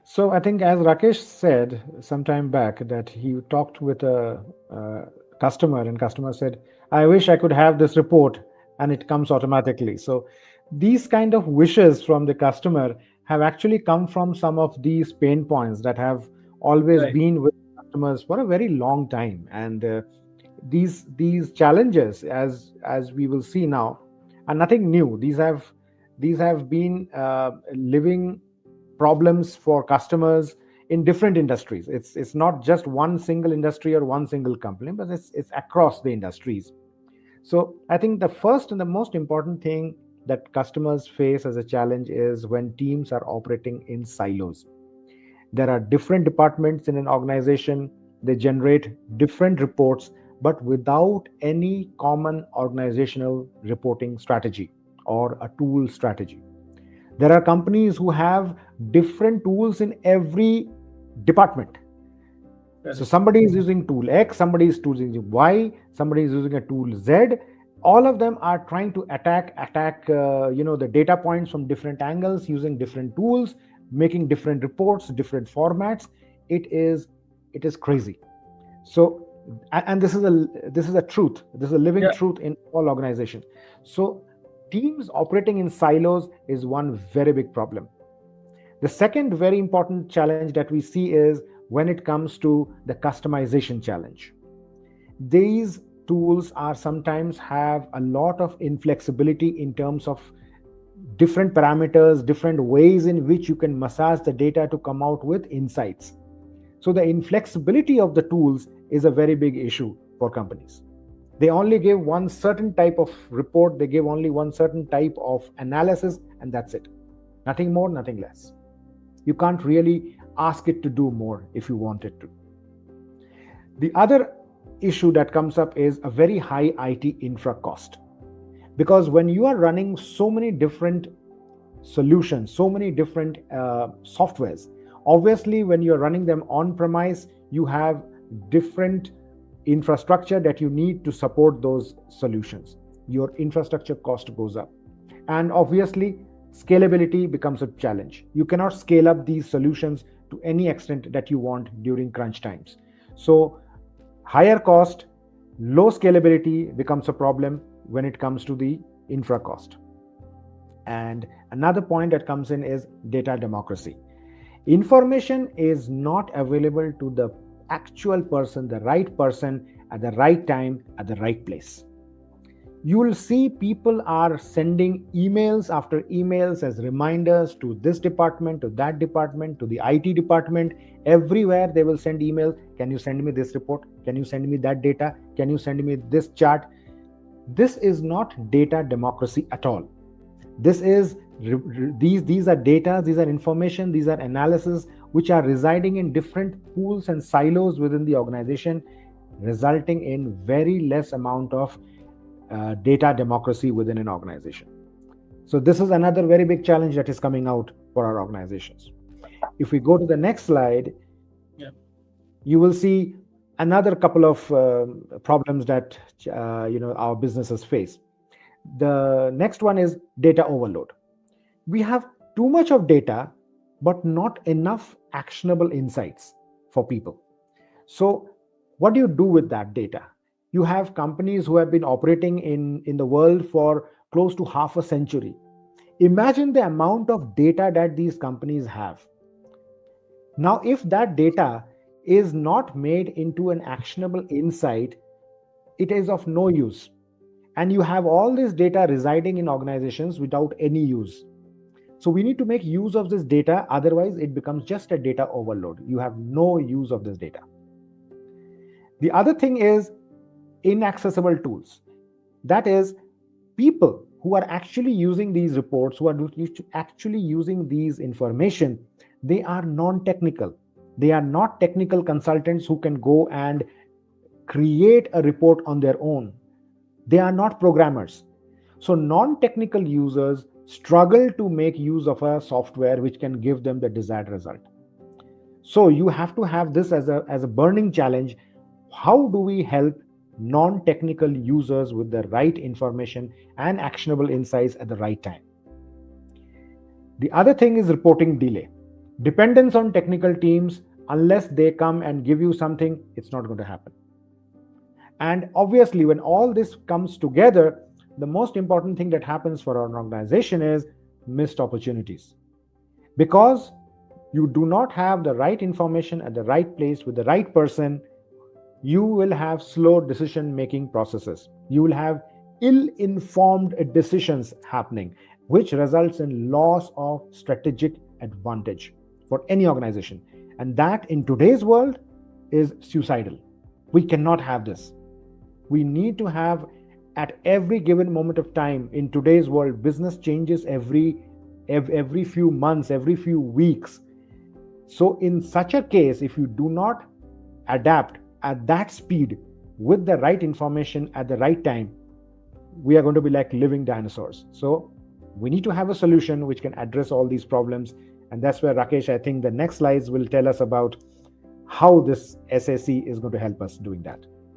So I think, as Rakesh said some time back, that he talked with a customer, and customer said, "I wish I could have this report, and it comes automatically." So these kind of wishes from the customer have actually come from some of these pain points that have always Right. been with customers for a very long time, and these challenges, as we will see now, are nothing new. These have been living problems for customers in different industries. It's not just one single industry or one single company, but it's across the industries. So I think the first and the most important thing that customers face as a challenge is when teams are operating in silos. There are different departments in an organization, they generate different reports, but without any common organizational reporting strategy or a tool strategy. There are companies who have different tools in every department. So Correct. somebody is using tool X, somebody is using Y, somebody is using a tool Z. All of them are trying to attack the data points from different angles using different tools, making different reports, different formats. It is crazy. So, and this is a truth. This is a living Yeah. truth in all organizations. So teams operating in silos is one very big problem. The second very important challenge that we see is when it comes to the customization challenge. These tools are sometimes have a lot of inflexibility in terms of different parameters, different ways in which you can massage the data to come out with insights. So the inflexibility of the tools is a very big issue for companies. They only give one certain type of report, they give only one certain type of analysis, and that's it. Nothing more, nothing less. You can't really ask it to do more if you want it to. The other issue that comes up is a very high IT infra cost. Because when you are running so many different solutions, so many different softwares, obviously, when you're running them on premise, you have different infrastructure that you need to support those solutions. Your infrastructure cost goes up. And obviously, scalability becomes a challenge. You cannot scale up these solutions to any extent that you want during crunch times. So higher cost, low scalability becomes a problem when it comes to the infra cost. And another point that comes in is data democracy. Information is not available to the actual person, the right person, at the right time, at the right place. You will see people are sending emails after emails as reminders to this department, to that department, to the IT department. Everywhere they will send email. Can you send me this report? Can you send me that data? Can you send me this chart? This is not data democracy at all. This is these are data, these are information, these are analysis which are residing in different pools and silos within the organization, resulting in very less amount of data democracy within an organization. So this is another very big challenge that is coming out for our organizations. If we go to the next slide, Yeah. you will see another couple of problems that our businesses face. The next one is data overload. We have too much of data, but not enough actionable insights for people. So, what do you do with that data? You have companies who have been operating in the world for close to half a century. Imagine the amount of data that these companies have. Now, if that data is not made into an actionable insight, it is of no use. And you have all this data residing in organizations without any use. So we need to make use of this data, otherwise, it becomes just a data overload. You have no use of this data. The other thing is inaccessible tools. That is, people who are actually using these reports, who are actually using these information, they are non-technical. They are not technical consultants who can go and create a report on their own. They are not programmers. So non-technical users struggle to make use of a software which can give them the desired result. So you have to have this as a burning challenge. How do we help non-technical users with the right information and actionable insights at the right time? The other thing is reporting delay. Dependence on technical teams, unless they come and give you something, it's not going to happen. And obviously, when all this comes together, the most important thing that happens for an organization is missed opportunities. Because you do not have the right information at the right place with the right person, you will have slow decision making processes. You will have ill informed decisions happening, which results in loss of strategic advantage for any organization. And that in today's world is suicidal. We cannot have this. We need to have, at every given moment of time in today's world, business changes every few months, every few weeks. So in such a case, if you do not adapt at that speed with the right information at the right time, we are going to be like living dinosaurs. So we need to have a solution which can address all these problems. And that's where, Rakesh, I think the next slides will tell us about how this SAC is going to help us doing that.